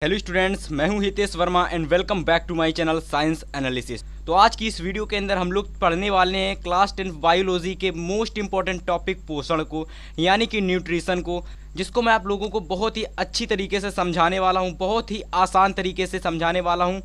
Hello students, मैं हूं Hitesh Verma and welcome back to my channel science analysis. तो आज की इस वीडियो के अंदर हम लोग पढ़ने वाले हैं क्लास 10 बायोलॉजी के मोस्ट इंपॉर्टेंट टॉपिक पोषण को, यानी कि न्यूट्रिशन को, जिसको मैं आप लोगों को बहुत ही अच्छी तरीके से समझाने वाला हूं, बहुत ही आसान तरीके से समझाने वाला हूं।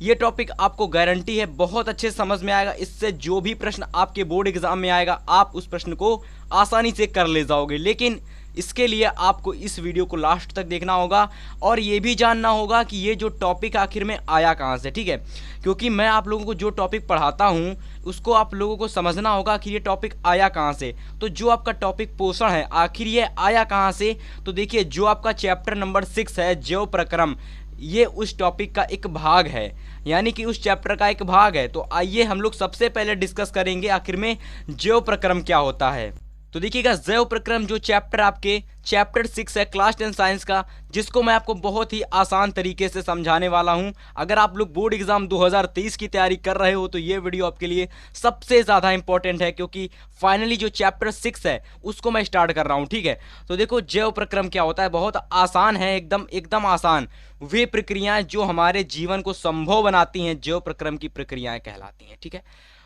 ये टॉपिक आपको गारंटी है बहुत अच्छे समझ में आएगा। इससे जो भी प्रश्न आपके बोर्ड एग्जाम में आएगा आप उस प्रश्न को आसानी से कर ले जाओगे। लेकिन इसके लिए आपको इस वीडियो को लास्ट तक देखना होगा और ये भी जानना होगा कि ये जो टॉपिक आखिर में आया कहाँ से, ठीक है। क्योंकि मैं आप लोगों को जो टॉपिक पढ़ाता हूँ उसको आप लोगों को समझना होगा कि ये टॉपिक आया कहाँ से। तो जो आपका टॉपिक पोषण है, आखिर ये आया कहाँ से, तो देखिए जो आपका चैप्टर नंबर 6 है जैव प्रक्रम, ये उस टॉपिक का एक भाग है, यानी कि उस चैप्टर का एक भाग है। तो आइए हम लोग सबसे पहले डिस्कस करेंगे आखिर में जैव प्रक्रम क्या होता है। तो देखिएगा, जैव प्रक्रम जो चैप्टर आपके चैप्टर 6 है क्लास 10 साइंस का, जिसको मैं आपको बहुत ही आसान तरीके से समझाने वाला हूं। अगर आप लोग बोर्ड एग्जाम 2023 की तैयारी कर रहे हो तो ये वीडियो आपके लिए सबसे ज़्यादा इंपॉर्टेंट है, क्योंकि फाइनली जो चैप्टर 6 है उसको मैं स्टार्ट कर रहा हूं, ठीक है। तो देखो जैव प्रक्रम क्या होता है, बहुत आसान है, एकदम आसान। वे प्रक्रियाएं जो हमारे जीवन को संभव बनाती हैं जैव प्रक्रम की प्रक्रियाएं कहलाती हैं, ठीक है।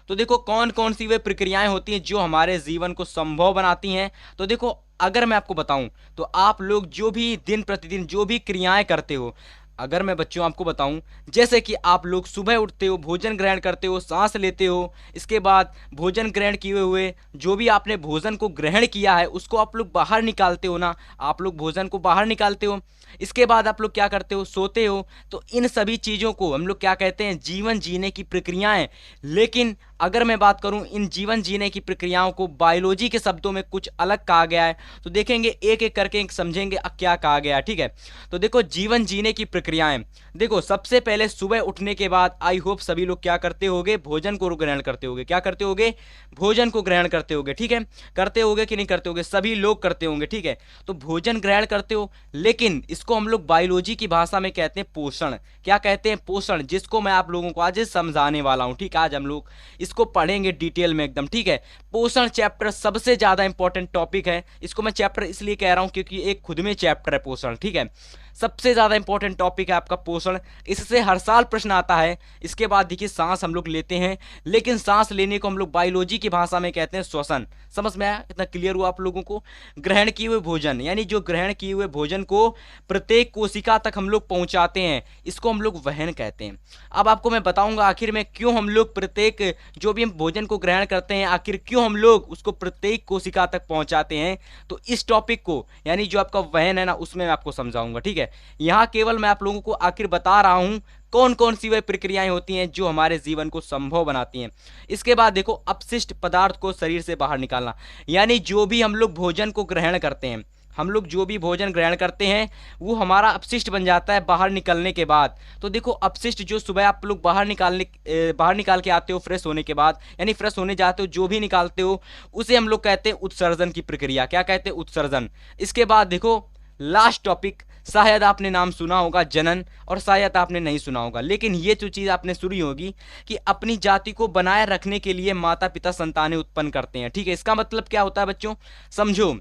तो देखो कौन कौन सी वे प्रक्रियाएं होती हैं जो हमारे जीवन को संभव बनाती हैं। तो देखो अगर मैं आपको बताऊं तो आप लोग जो भी दिन प्रतिदिन जो भी क्रियाएं करते हो, अगर मैं बच्चों आपको बताऊं, जैसे कि आप लोग सुबह उठते हो, भोजन ग्रहण करते हो, सांस लेते हो, इसके बाद भोजन ग्रहण किए हुए जो भी आपने भोजन को ग्रहण किया है उसको आप लोग बाहर निकालते हो ना, आप लोग भोजन को बाहर निकालते हो। इसके बाद आप लोग क्या करते हो, सोते हो। तो इन सभी चीज़ों को हम लोग क्या कहते हैं, जीवन जीने की प्रक्रियाएं। लेकिन अगर मैं बात करूं इन जीवन जीने की प्रक्रियाओं को बायोलॉजी के शब्दों में कुछ अलग कहा गया है, तो देखेंगे एक एक करके समझेंगे क्या कहा गया है, ठीक है। तो देखो जीवन जीने की प्रक्रियाएं, देखो सबसे पहले सुबह उठने के बाद आई होप सभी लोग क्या करते होगे, भोजन को ग्रहण करते होगे। क्या करते होगे, भोजन को ग्रहण करते होगे, ठीक है। करते होगे कि नहीं करते होगे, सभी लोग करते होंगे, ठीक है। तो भोजन ग्रहण करते हो, लेकिन इसको हम लोग बायोलॉजी की भाषा में कहते हैं पोषण। क्या कहते हैं, पोषण, जिसको मैं आप लोगों को आज समझाने वाला हूं, ठीक है। आज हम लोग इसको पढ़ेंगे डिटेल में एकदम, ठीक है। पोषण चैप्टर सबसे ज्यादा इंपॉर्टेंट टॉपिक है। इसको मैं चैप्टर इसलिए कह रहा हूं क्योंकि एक खुद में चैप्टर है पोषण, ठीक है। सबसे ज्यादा इंपॉर्टेंट टॉपिक है आपका पोषण, इससे हर साल प्रश्न आता है। इसके बाद देखिए सांस हम लोग लेते हैं, लेकिन सांस लेने को हम लोग बायोलॉजी की भाषा में कहते हैं श्वसन। समझ में आया, इतना क्लियर हुआ आप लोगों को। ग्रहण किए हुए भोजन, यानी जो ग्रहण किए हुए भोजन को प्रत्येक कोशिका तक हम लोग पहुंचाते हैं, इसको हम लोग वहन कहते हैं। अब आपको मैं बताऊंगा आखिर में क्यों हम लोग प्रत्येक जो भी हम भोजन को ग्रहण करते हैं, आखिर क्यों हम लोग उसको प्रत्येक कोशिका तक पहुंचाते हैं। तो इस टॉपिक को, यानी जो आपका वहन है ना, उसमें मैं आपको समझाऊंगा, ठीक है। यहां केवल मैं आप लोगों को आखिर बता रहा हूं कौन कौन सी वह प्रक्रियाएं होती हैं जो हमारे जीवन को संभव बनाती हैं। इसके बाद देखो अपशिष्ट पदार्थ को शरीर से बाहर निकालना, यानी जो भी हम लोग भोजन को ग्रहण करते हैं, हम लोग जो भी भोजन ग्रहण करते हैं वो हमारा अपशिष्ट बन जाता है बाहर निकलने के बाद। तो देखो अपशिष्ट जो सुबह आप लोग बाहर निकाल के आते हो फ्रेश होने के बाद, यानी फ्रेश होने जाते हो, जो भी निकालते हो उसे हम लोग कहते हैं उत्सर्जन की प्रक्रिया। क्या कहते हैं, उत्सर्जन। इसके बाद देखो लास्ट टॉपिक, शायद आपने नाम सुना होगा जनन, और शायद आपने नहीं सुना होगा, लेकिन ये जो चीज़ आपने सुनी होगी कि अपनी जाति को बनाए रखने के लिए माता पिता संतानें उत्पन्न करते हैं, ठीक है। इसका मतलब क्या होता है बच्चों, समझो।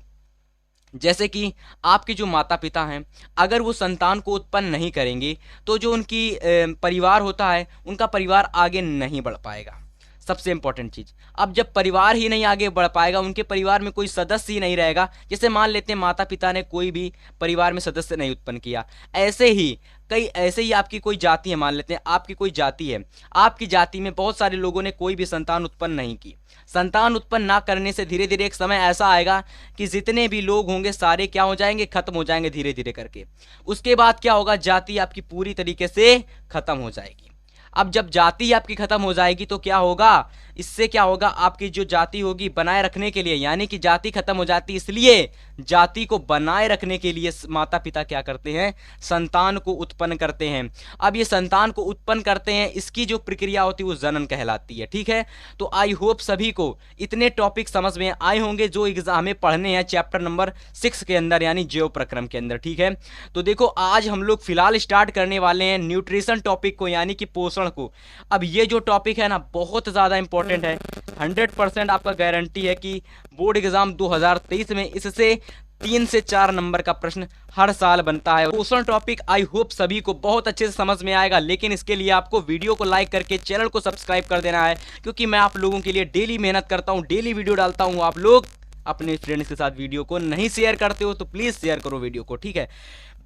जैसे कि आपके जो माता पिता हैं, अगर वो संतान को उत्पन्न नहीं करेंगे तो जो उनकी परिवार होता है, उनका परिवार आगे नहीं बढ़ पाएगा। सबसे इंपॉर्टेंट चीज, अब जब परिवार ही नहीं आगे बढ़ पाएगा, उनके परिवार में कोई सदस्य ही नहीं रहेगा। जैसे मान लेते हैं माता पिता ने कोई भी परिवार में सदस्य नहीं उत्पन्न किया, ऐसे ही आपकी कोई जाति है, मान लेते हैं आपकी कोई जाति है, आपकी जाति में बहुत सारे लोगों ने कोई भी संतान उत्पन्न नहीं की। संतान उत्पन्न ना करने से धीरे धीरे एक समय ऐसा आएगा कि जितने भी लोग होंगे सारे क्या हो जाएंगे, खत्म हो जाएंगे धीरे धीरे करके। उसके बाद क्या होगा, जाति आपकी पूरी तरीके से खत्म हो जाएगी। अब जब जाति आपकी खत्म हो जाएगी तो क्या होगा, इससे क्या होगा, आपकी जो जाति होगी बनाए रखने के लिए, यानी कि जाति खत्म हो जाती, इसलिए जाति को बनाए रखने के लिए माता पिता क्या करते हैं, संतान को उत्पन्न करते हैं। अब ये संतान को उत्पन्न करते हैं, इसकी जो प्रक्रिया होती है वो जनन कहलाती है, ठीक है। तो आई होप सभी को इतने टॉपिक समझ में आए होंगे जो एग्जाम में पढ़ने हैं चैप्टर नंबर 6 के अंदर, यानी जैव प्रक्रम के अंदर, ठीक है। तो देखो आज हम लोग फिलहाल स्टार्ट करने वाले हैं न्यूट्रिशन टॉपिक को, यानी कि पोषण को। अब ये जो टॉपिक है ना बहुत ज्यादा इंपॉर्टेंट है, 100% आपका गारंटी है कि बोर्ड एग्जाम 2023 में इससे 3 से 4 नंबर का प्रश्न हर साल बनता है। पोषण टॉपिक आई होप सभी को बहुत अच्छे से समझ में आएगा, लेकिन इसके लिए आपको वीडियो को लाइक करके चैनल को सब्सक्राइब कर देना है, क्योंकि मैं आप लोगों के लिए डेली मेहनत करता हूँ, डेली वीडियो डालता हूँ। आप लोग अपने फ्रेंड्स के साथ वीडियो को नहीं शेयर करते हो तो प्लीज़ शेयर करो वीडियो को, ठीक है।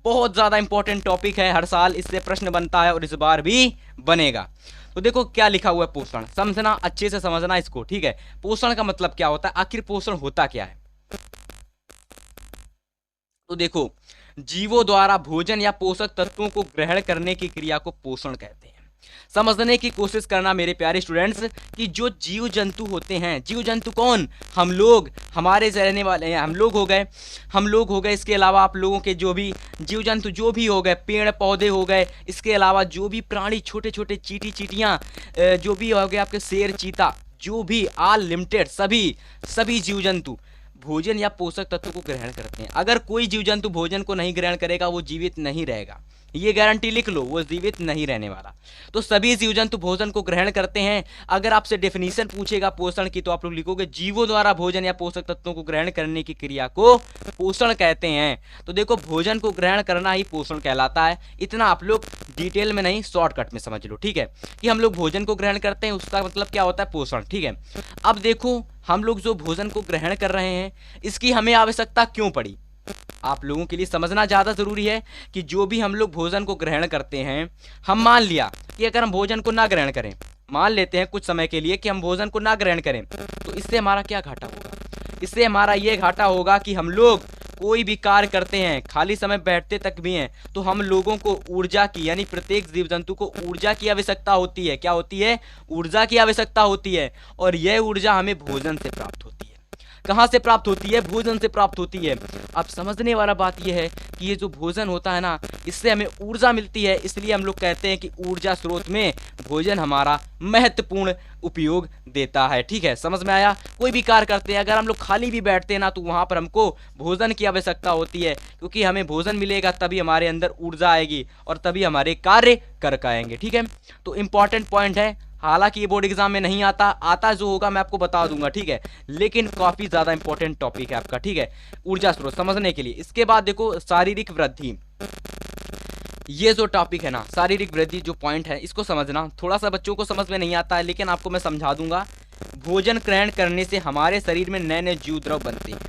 बहुत ज़्यादा इंपॉर्टेंट टॉपिक है, हर साल इससे प्रश्न बनता है और इस बार भी बनेगा। तो देखो क्या लिखा हुआ है, पोषण समझना, अच्छे से समझना इसको, ठीक है। पोषण का मतलब क्या होता है, आखिर पोषण होता क्या है। तो देखो, जीवों द्वारा भोजन या पोषक तत्वों को ग्रहण करने की क्रिया को पोषण कहते हैं। समझने की कोशिश करना मेरे प्यारे स्टूडेंट्स कि जो जीव जंतु होते हैं, जीव जंतु कौन, हम लोग, हमारे रहने वाले हैं, हम लोग हो गए, इसके अलावा आप लोगों के जो भी जीव जंतु जो भी हो गए, पेड़ पौधे हो गए, इसके अलावा जो भी प्राणी, छोटे छोटे चींटियाँ जो भी हो गए, आपके शेर, चीता, जो भी ऑल लिमिटेड सभी जीव जंतु भोजन या पोषक तत्व को ग्रहण करते हैं। अगर कोई जीव जंतु भोजन को नहीं ग्रहण करेगा वो जीवित नहीं रहेगा, ये गारंटी लिख लो, वो जीवित नहीं रहने वाला। तो सभी जीव जंतु भोजन को ग्रहण करते हैं। अगर आपसे डेफिनेशन पूछेगा पोषण की तो आप लोग लिखोगे जीवों द्वारा भोजन या पोषक तत्वों को ग्रहण करने की क्रिया को पोषण कहते हैं। तो देखो, भोजन को ग्रहण करना ही पोषण कहलाता है। इतना आप लोग डिटेल में नहीं, शॉर्टकट में समझ लो, ठीक है, कि हम लोग भोजन को ग्रहण करते हैं, उसका मतलब क्या होता है, पोषण, ठीक है। अब देखो, हम लोग जो भोजन को ग्रहण कर रहे हैं इसकी हमें आवश्यकता क्यों पड़ी, आप लोगों के लिए समझना ज़्यादा ज़रूरी है कि जो भी हम लोग भोजन को ग्रहण करते हैं, हम मान लिया कि अगर हम भोजन को ना ग्रहण करें, मान लेते हैं कुछ समय के लिए कि हम भोजन को ना ग्रहण करें, तो इससे हमारा क्या घाटा होगा, इससे हमारा ये घाटा होगा कि हम लोग कोई भी कार्य करते हैं, खाली समय बैठते तक भी हैं, तो हम लोगों को ऊर्जा की, यानी प्रत्येक जीव जंतु को ऊर्जा की आवश्यकता होती है। क्या होती है, ऊर्जा की आवश्यकता होती है, और यह ऊर्जा हमें भोजन से प्राप्त होती है। कहाँ से प्राप्त होती है, भोजन से प्राप्त होती है। अब समझने वाला बात यह है कि ये जो भोजन होता है ना, इससे हमें ऊर्जा मिलती है, इसलिए हम लोग कहते हैं कि ऊर्जा स्रोत में भोजन हमारा महत्वपूर्ण उपयोग देता है, ठीक है, समझ में आया। कोई भी कार्य करते हैं, अगर हम लोग खाली भी बैठते हैं ना, तो वहाँ पर हमको भोजन की आवश्यकता होती है, क्योंकि हमें भोजन मिलेगा तभी हमारे अंदर ऊर्जा आएगी और तभी हमारे कार्य कर पाएंगे, ठीक है। तो इंपॉर्टेंट पॉइंट है, हालांकि ये बोर्ड एग्जाम में नहीं आता जो होगा मैं आपको बता दूंगा, ठीक है, लेकिन काफी ज्यादा इंपॉर्टेंट टॉपिक है आपका, ठीक है, ऊर्जा स्रोत समझने के लिए। इसके बाद देखो, शारीरिक वृद्धि, ये जो टॉपिक है ना, शारीरिक वृद्धि जो पॉइंट है, इसको समझना। थोड़ा सा बच्चों को समझ में नहीं आता है, लेकिन आपको मैं समझा दूंगा। भोजन ग्रहण करने से हमारे शरीर में नए नए जीव द्रव बनते हैं।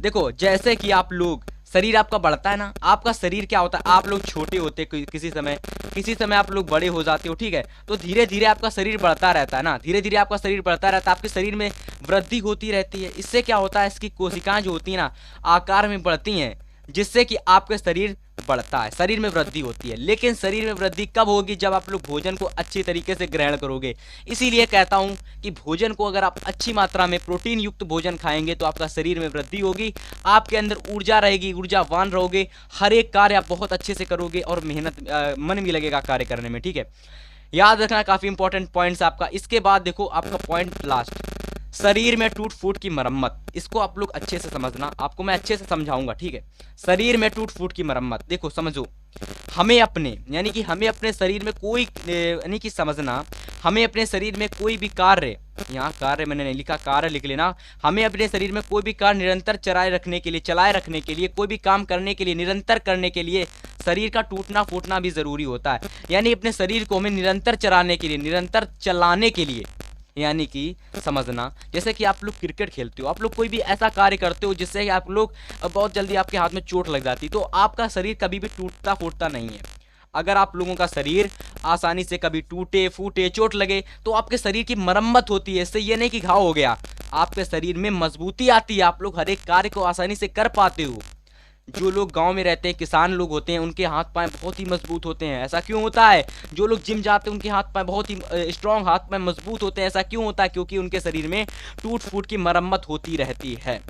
देखो, जैसे कि आप लोग, शरीर आपका बढ़ता है ना, आपका शरीर क्या होता है, आप लोग छोटे होते किसी समय आप लोग बड़े हो जाते हो, ठीक है, तो धीरे धीरे आपका शरीर बढ़ता रहता है ना, धीरे धीरे आपका शरीर बढ़ता रहता है, आपके शरीर में वृद्धि होती रहती है। इससे क्या होता है, इसकी कोशिकाएं जो होती है ना, आकार में बढ़ती हैं, जिससे कि आपका शरीर बढ़ता है, शरीर में वृद्धि होती है। लेकिन शरीर में वृद्धि कब होगी, जब आप लोग भोजन को अच्छी तरीके से ग्रहण करोगे। इसीलिए कहता हूं कि भोजन को अगर आप अच्छी मात्रा में प्रोटीन युक्त भोजन खाएंगे तो आपका शरीर में वृद्धि होगी, आपके अंदर ऊर्जा रहेगी, ऊर्जावान रहोगे, हर एक कार्य आप बहुत अच्छे से करोगे और मन भी लगेगा कार्य करने में, ठीक है। याद रखना, काफी इंपॉर्टेंट पॉइंट्स आपका। इसके बाद देखो आपका पॉइंट लास्ट, शरीर में टूट फूट की मरम्मत, इसको आप लोग अच्छे से समझना, आपको मैं अच्छे से समझाऊंगा, ठीक है। शरीर में टूट फूट की मरम्मत, देखो समझो, हमें अपने शरीर में कोई, यानी कि समझना, हमें अपने शरीर में कोई भी कार्य, यहाँ कार्य मैंने नहीं लिखा, कार्य लिख लेना, हमें अपने शरीर में कोई भी कार्य निरंतर चलाए रखने के लिए, कोई भी काम करने के लिए, निरंतर करने के लिए शरीर का टूटना फूटना भी जरूरी होता है। यानी अपने शरीर को हमें निरंतर चलाने के लिए, यानी कि समझना, जैसे कि आप लोग क्रिकेट खेलते हो, आप लोग कोई भी ऐसा कार्य करते हो जिससे कि आप लोग बहुत जल्दी आपके हाथ में चोट लग जाती, तो आपका शरीर कभी भी टूटता फूटता नहीं है। अगर आप लोगों का शरीर आसानी से कभी टूटे फूटे, चोट लगे, तो आपके शरीर की मरम्मत होती है। इससे ये नहीं कि घाव हो गया, आपके शरीर में मजबूती आती है, आप लोग हर एक कार्य को आसानी से कर पाते हो। जो लोग गांव में रहते हैं, किसान लोग होते हैं, उनके हाथ पांव बहुत ही मजबूत होते हैं। ऐसा क्यों होता है? जो लोग जिम जाते हैं उनके हाथ पांव बहुत ही स्ट्रॉन्ग, हाथ पांव मजबूत होते हैं। ऐसा क्यों होता है? क्योंकि उनके शरीर में टूट फूट की मरम्मत होती रहती है।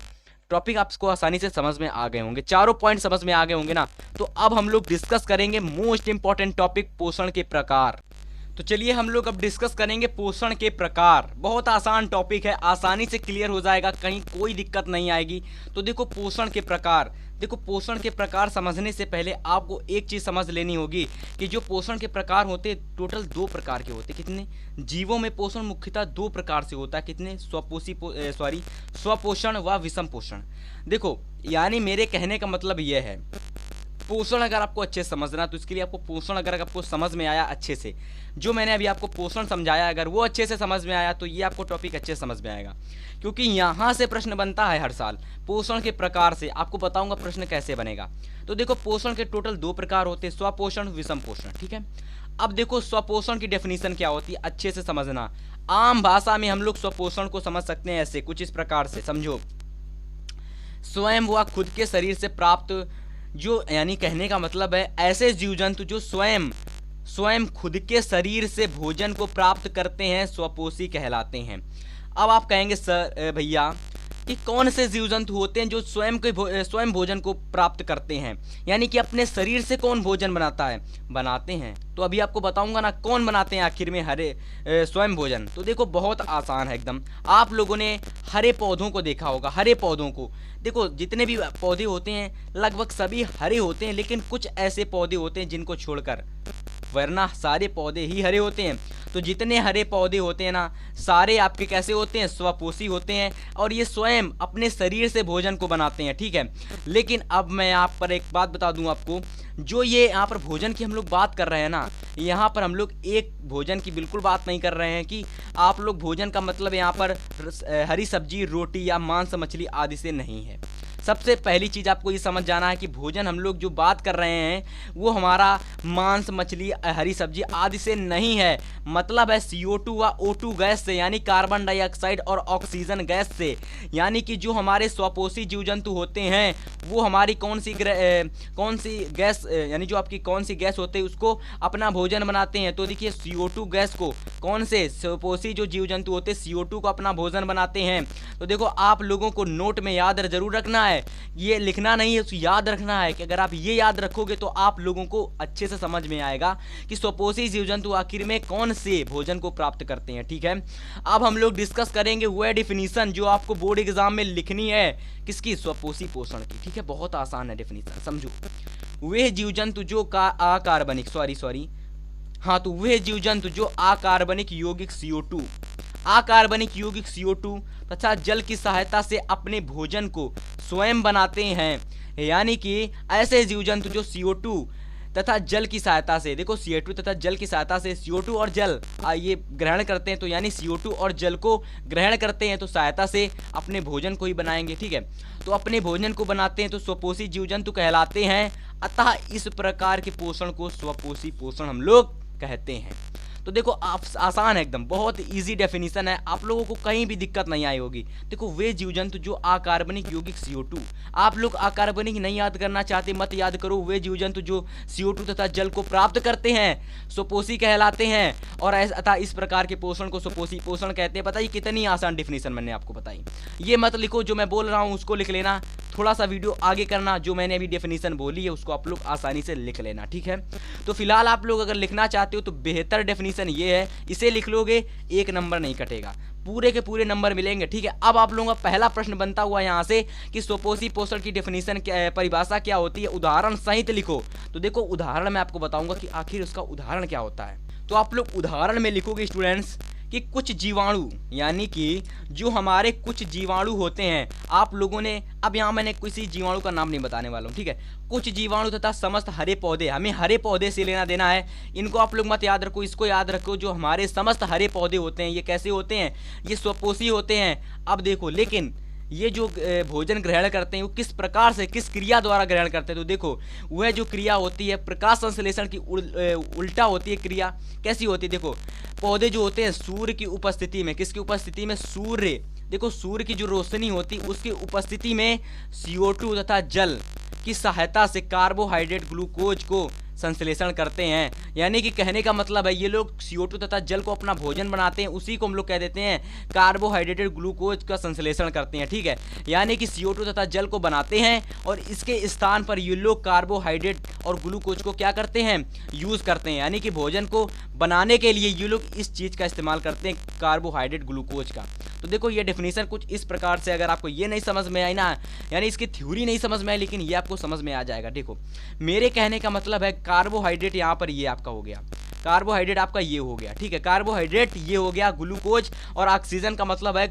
टॉपिक आपको आसानी से समझ में आ गए होंगे, चारों पॉइंट समझ में आ गए होंगे ना। तो अब हम लोग डिस्कस करेंगे मोस्ट इंपॉर्टेंट टॉपिक, पोषण के प्रकार। तो चलिए हम लोग अब डिस्कस करेंगे पोषण के प्रकार। बहुत आसान टॉपिक है, आसानी से क्लियर हो जाएगा, कहीं कोई दिक्कत नहीं आएगी। तो देखो पोषण के प्रकार, देखो पोषण के प्रकार समझने से पहले आपको एक चीज़ समझ लेनी होगी कि जो पोषण के प्रकार होते टोटल 2 प्रकार के होते। कितने? जीवों में पोषण मुख्यतः 2 प्रकार से होता है। कितने? स्वपोषण व विषम पोषण। देखो यानी मेरे कहने का मतलब यह है, पोषण अगर आपको अच्छे से समझना तो इसके लिए आपको पोषण अगर आपको समझ में आया अच्छे से, जो मैंने अभी आपको पोषण समझाया अगर वो अच्छे से समझ में आया तो ये आपको टॉपिक अच्छे से समझ में आएगा। क्योंकि यहाँ से प्रश्न बनता है हर साल पोषण के प्रकार से। आपको बताऊंगा प्रश्न कैसे बनेगा। तो देखो पोषण के टोटल 2 प्रकार होते हैं, स्वपोषण विषम पोषण। ठीक है, अब देखो स्वपोषण की डेफिनेशन क्या होती है अच्छे से समझना। आम भाषा में हम लोग स्वपोषण को समझ सकते हैं ऐसे कुछ इस प्रकार से, समझो। स्वयं व खुद के शरीर से प्राप्त, जो यानी कहने का मतलब है ऐसे जीव जंतु जो स्वयं खुद के शरीर से भोजन को प्राप्त करते हैं स्वपोषी कहलाते हैं। अब आप कहेंगे सर भैया कि कौन से जीव जंतु होते हैं जो स्वयं भोजन को प्राप्त करते हैं, यानी कि अपने शरीर से कौन भोजन बनाते हैं। तो अभी आपको बताऊंगा ना कौन बनाते हैं आखिर में स्वयं भोजन। तो देखो बहुत आसान है एकदम। आप लोगों ने हरे पौधों को देखा होगा, हरे पौधों को देखो, जितने भी पौधे होते हैं लगभग सभी हरे होते हैं, लेकिन कुछ ऐसे पौधे होते हैं जिनको छोड़कर, वरना सारे पौधे ही हरे होते हैं। तो जितने हरे पौधे होते हैं ना सारे आपके कैसे होते हैं? स्वपोषी होते हैं, और ये स्वयं अपने शरीर से भोजन को बनाते हैं। ठीक है, लेकिन अब मैं आप पर एक बात बता दूं आपको, जो ये यहाँ पर भोजन की हम लोग बात कर रहे हैं ना, यहाँ पर हम लोग एक भोजन की बिल्कुल बात नहीं कर रहे हैं कि आप लोग भोजन का मतलब यहाँ पर हरी सब्जी, रोटी या मांस, मछली आदि से नहीं है। सबसे पहली चीज़ आपको ये समझ जाना है कि भोजन हम लोग जो बात कर रहे हैं वो हमारा मांस, मछली, हरी सब्जी आदि से नहीं है। मतलब है CO2 व O2 गैस से, यानी कार्बन डाइऑक्साइड और ऑक्सीजन गैस से। यानी कि जो हमारे स्वपोषी जीव जंतु होते हैं वो हमारी कौन सी गैस, यानी जो आपकी कौन सी गैस होती है उसको अपना भोजन बनाते हैं। तो देखिए CO2 गैस को कौन से स्वपोषी जो जीव जंतु होते हैं CO2 को अपना भोजन बनाते हैं। तो देखो आप लोगों को नोट में याद जरूर रखना है, ये लिखना नहीं है, याद रखना है कि अगर आप ये याद रखोगे तो आप लोगों को अच्छे से समझ में आएगा कि स्वपोषी जीव जंतु आखिर में कौन से भोजन को प्राप्त करते हैं। ठीक है, अब हम लोग डिस्कस करेंगे वह डेफिनेशन जो आपको बोर्ड एग्जाम में लिखनी है, किसकी? स्वपोषी पोषण की। ठीक है, बहुत आसान है डेफिनेशन, समझो। वे जीव जंतु जो अकार्बनिक तो वे जीव जंतु जो अकार्बनिक यौगिक CO2 तथा जल की सहायता से अपने भोजन को स्वयं बनाते हैं। यानी कि ऐसे जीव जंतु जो CO2 तथा जल की सहायता से, देखो CO2 तथा जल की सहायता से, CO2 और जल ये ग्रहण करते हैं, तो यानी CO2 और जल को ग्रहण करते हैं तो सहायता से अपने भोजन को ही बनाएंगे। ठीक है, तो अपने भोजन को बनाते हैं तो स्वपोषी जीव जंतु कहलाते हैं। अतः इस प्रकार के पोषण को स्वपोषी पोषण हम लोग कहते हैं। तो देखो आप आसान है एकदम, बहुत इजी डेफिनेशन है, आप लोगों को कहीं भी दिक्कत नहीं आई होगी। देखो वे जीव जंतु जो अकार्बनिक यौगिक CO2, आप लोग अकार्बनिक नहीं याद करना चाहते मत याद करो, वे जीव जंतु जो CO2 तथा जल को प्राप्त करते हैं स्वपोषी कहलाते हैं। और अतः इस प्रकार के पोषण को स्वपोषी पोषण कहते हैं। बताइए कितनी आसान डेफिनेशन मैंने आपको बताई। ये मत लिखो जो मैं बोल रहा हूँ उसको लिख लेना, थोड़ा सा वीडियो आगे करना, जो मैंने अभी डेफिनेशन बोली है उसको आप लोग आसानी से लिख लेना। ठीक है, तो फिलहाल आप लोग अगर लिखना चाहते हो तो बेहतर डेफिनेशन ये है, इसे लिख लोगे 1 नंबर नहीं कटेगा, पूरे के पूरे नंबर मिलेंगे। ठीक है, अब आप लोगों का पहला प्रश्न बनता हुआ यहाँ से कि स्वपोषी पोषण की डेफिनेशन परिभाषा क्या होती है, उदाहरण सहित लिखो। तो देखो उदाहरण मैं आपको बताऊंगा कि आखिर उसका उदाहरण क्या होता है। तो आप लोग उदाहरण में लिखोगे स्टूडेंट्स कि कुछ जीवाणु, यानी कि जो हमारे कुछ जीवाणु होते हैं, आप लोगों ने, अब यहाँ मैंने किसी जीवाणु का नाम नहीं बताने वाला हूँ। ठीक है, कुछ जीवाणु तथा समस्त हरे पौधे, हमें हरे पौधे से लेना देना है, इनको आप लोग मत याद रखो, इसको याद रखो। जो हमारे समस्त हरे पौधे होते हैं ये कैसे होते हैं? ये स्वपोषी होते हैं। अब देखो लेकिन ये जो भोजन ग्रहण करते हैं वो किस प्रकार से, किस क्रिया द्वारा ग्रहण करते हैं? तो देखो वह जो क्रिया होती है प्रकाश संश्लेषण की उल्टा होती है क्रिया। कैसी होती है? देखो पौधे जो होते हैं सूर्य की उपस्थिति में, किसकी उपस्थिति में? सूर्य, देखो सूर्य की जो रोशनी होती है उसकी उपस्थिति में CO2 तथा जल की सहायता से कार्बोहाइड्रेट ग्लूकोज को संश्लेषण करते हैं। यानी कि कहने का मतलब है ये लोग CO2 तथा जल को अपना भोजन बनाते हैं, उसी को हम लोग कह देते हैं कार्बोहाइड्रेटेड ग्लूकोज का संश्लेषण करते हैं। ठीक है, यानी कि CO2 तथा जल को बनाते हैं और इसके स्थान पर ये लोग कार्बोहाइड्रेट और ग्लूकोज को क्या करते हैं, यूज़ करते हैं। यानी कि भोजन को बनाने के लिए ये लोग इस चीज़ का इस्तेमाल करते हैं, कार्बोहाइड्रेट ग्लूकोज का। तो देखो ये डेफिनेशन कुछ इस प्रकार से, अगर आपको ये नहीं समझ में आई ना, यानी इसकी थ्योरी नहीं समझ में आई, लेकिन ये आपको समझ में आ जाएगा। देखो मेरे कहने का मतलब है कार्बोहाइड्रेट यहाँ पर ये आपका हो गया, कार्बोहाइड्रेट आपका ये हो गया। ठीक है, कार्बोहाइड्रेट ये हो गया ग्लूकोज, और ऑक्सीजन का मतलब है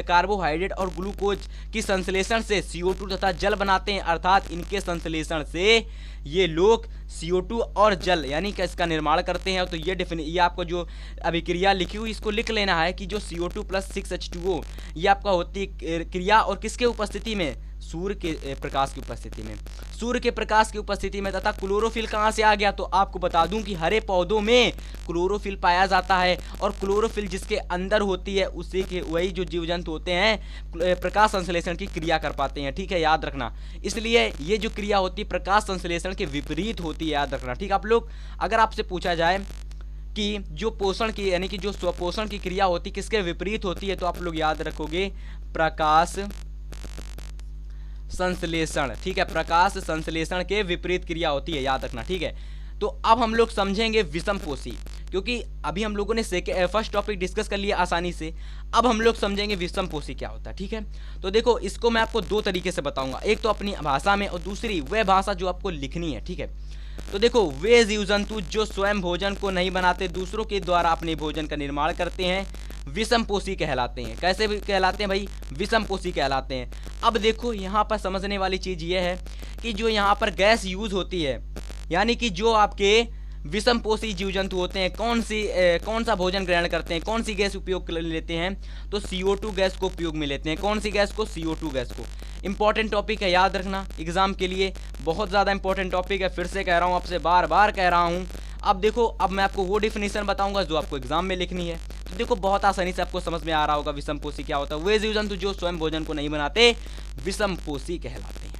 कार्बोहाइड्रेट और ग्लूकोज की संश्लेषण से CO2 तथा जल बनाते हैं, अर्थात इनके संश्लेषण से ये लोग CO2 और जल यानी कि इसका निर्माण करते हैं। तो ये आपको जो अभिक्रिया लिखी हुई इसको लिख लेना है कि जो CO2 + 6H2O ये आपका होती है क्रिया, और किसके उपस्थिति में, सूर्य के प्रकाश की उपस्थिति में, सूर्य के प्रकाश की उपस्थिति में। तथा क्लोरोफिल कहाँ से आ गया, तो आपको बता दूं कि हरे पौधों में क्लोरोफिल पाया जाता है, और क्लोरोफिल जिसके अंदर होती है उसी के वही जो जीव जंतु होते हैं प्रकाश संश्लेषण की क्रिया कर पाते हैं। ठीक है, याद रखना। इसलिए ये जो क्रिया होती है प्रकाश संश्लेषण के विपरीत होती है, याद रखना। ठीक, आप लोग अगर आपसे पूछा जाए कि जो पोषण की यानी कि जो स्वपोषण की क्रिया होती है किसके विपरीत होती है, तो आप लोग याद रखोगे प्रकाश संश्लेषण। ठीक है, प्रकाश संश्लेषण के विपरीत क्रिया होती है, याद रखना। ठीक है, तो अब हम लोग समझेंगे विषमपोषी, क्योंकि अभी हम लोगों ने फर्स्ट टॉपिक डिस्कस कर लिया आसानी से। अब हम लोग समझेंगे विषमपोषी क्या होता है। ठीक है, तो देखो इसको मैं आपको दो तरीके से बताऊंगा, एक तो अपनी भाषा में और दूसरी वह भाषा जो आपको लिखनी है। ठीक है, तो देखो वे जीव जंतु जो स्वयं भोजन को नहीं बनाते, दूसरों के द्वारा अपने भोजन का निर्माण करते हैं, विषमपोषी कहलाते हैं। कैसे भी कहलाते हैं भाई, विषमपोषी कहलाते हैं। अब देखो यहाँ पर समझने वाली चीज़ ये है कि जो यहाँ पर गैस यूज होती है, यानी कि जो आपके विषमपोषी जीव जंतु होते हैं कौन सा भोजन ग्रहण करते हैं, कौन सी गैस उपयोग लेते हैं, तो CO2 गैस को उपयोग में लेते हैं। कौन सी गैस को, CO2 गैस को। इंपॉर्टेंट टॉपिक है, याद रखना, एग्जाम के लिए बहुत ज़्यादा इंपॉर्टेंट टॉपिक है। फिर से कह रहा हूँ, आपसे बार बार कह रहा हूँ। अब देखो, अब मैं आपको वो डिफिनीशन बताऊंगा जो आपको एग्जाम में लिखनी है। तो देखो बहुत आसानी से आपको समझ में आ रहा होगा विषमपोषी क्या होता है। वे जीव जंतु जो स्वयं भोजन को नहीं बनाते विषमपोषी कहलाते हैं।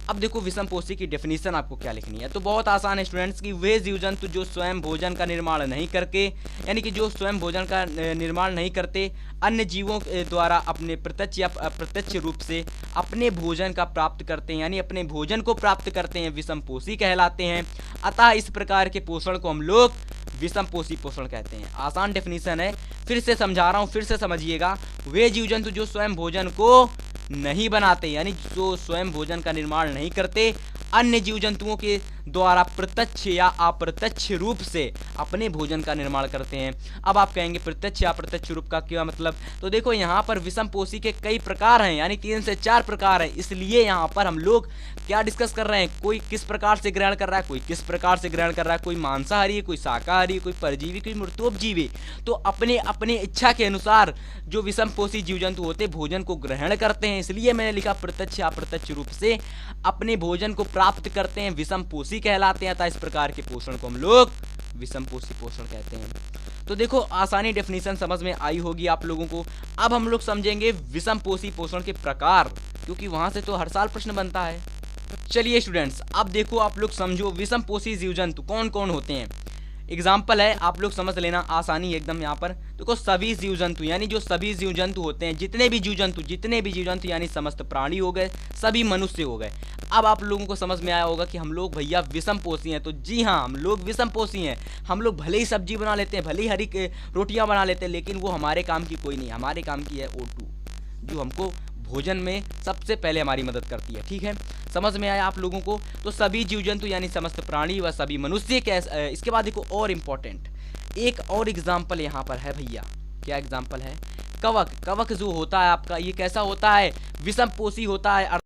अब देखो विषमपोषी की डेफिनेशन आपको क्या लिखनी है, तो बहुत आसान है स्टूडेंट्स की वे जीव जंतु जो स्वयं भोजन का निर्माण नहीं करके, यानी कि जो स्वयं भोजन का निर्माण नहीं करते, अन्य जीवों द्वारा अपने प्रत्यक्ष या अप्रत्यक्ष रूप से अपने भोजन का प्राप्त करते हैं, यानी अपने भोजन को प्राप्त करते हैं, विषमपोषी कहलाते हैं। अतः इस प्रकार के पोषण को हम लोग विषमपोषी पोषण कहते हैं। आसान डेफिनेशन है, फिर से समझा रहा हूँ, फिर से समझिएगा। वे जीव जंतु जो स्वयं भोजन को नहीं बनाते, यानी जो स्वयं भोजन का निर्माण नहीं करते, अन्य जीव जंतुओं के द्वारा प्रत्यक्ष या अप्रत्यक्ष रूप से अपने भोजन का निर्माण करते हैं। अब आप कहेंगे प्रत्यक्ष या अप्रत्यक्ष रूप का क्या मतलब, तो देखो यहाँ पर विषमपोषी के कई प्रकार हैं, यानी 3 से 4 प्रकार हैं। इसलिए यहाँ पर हम लोग क्या डिस्कस कर रहे हैं, कोई किस प्रकार से ग्रहण कर रहा है, कोई किस प्रकार से ग्रहण कर रहा है, कोई मांसाहारी, कोई शाकाहारी, कोई परजीवी, कोई मृतोपजीवी। तो अपने अपने इच्छा के अनुसार जो विषमपोषी जीव जंतु होते हैं भोजन को ग्रहण करते हैं, इसलिए मैंने लिखा प्रत्यक्ष या अप्रत्यक्ष रूप से अपने भोजन को प्राप्त करते हैं, विषमपोषी कहलाते हैं। अतः इस प्रकार के पोषण को हम लोग विषमपोषी पोषण कहते हैं। तो देखो आसानी डेफिनेशन समझ में आई होगी आप लोगों को। अब हम लोग समझेंगे विषमपोषी पोषण के प्रकार, क्योंकि वहां से तो हर साल प्रश्न बनता है। चलिए स्टूडेंट्स, अब देखो आप लोग समझो विषमपोषी जीव जंतु कौन कौन होते हैं। एग्जाम्पल है, आप लोग समझ लेना, आसानी एकदम यहाँ पर। देखो सभी जीव जंतु, यानी जो सभी जीव जंतु होते हैं, जितने भी जीव जंतु यानी समस्त प्राणी हो गए, सभी मनुष्य हो गए। अब आप लोगों को समझ में आया होगा कि हम लोग भैया विषमपोषी हैं। तो जी हाँ, हम लोग विषमपोषी हैं। हम लोग भले ही सब्जी बना लेते हैं, भले ही हरी रोटियां बना लेते हैं, लेकिन वो हमारे काम की कोई नहीं। हमारे काम की है O2, जो हमको भोजन में सबसे पहले हमारी मदद करती है। ठीक है, समझ में आया आप लोगों को। तो सभी जीव जंतु यानी समस्त प्राणी व सभी मनुष्य के। इसके बाद देखो और इम्पोर्टेंट एक और एग्जाम्पल यहाँ पर है भैया। क्या एग्जाम्पल है, कवक। कवक जो होता है आपका, ये कैसा होता है, विषमपोषी होता है।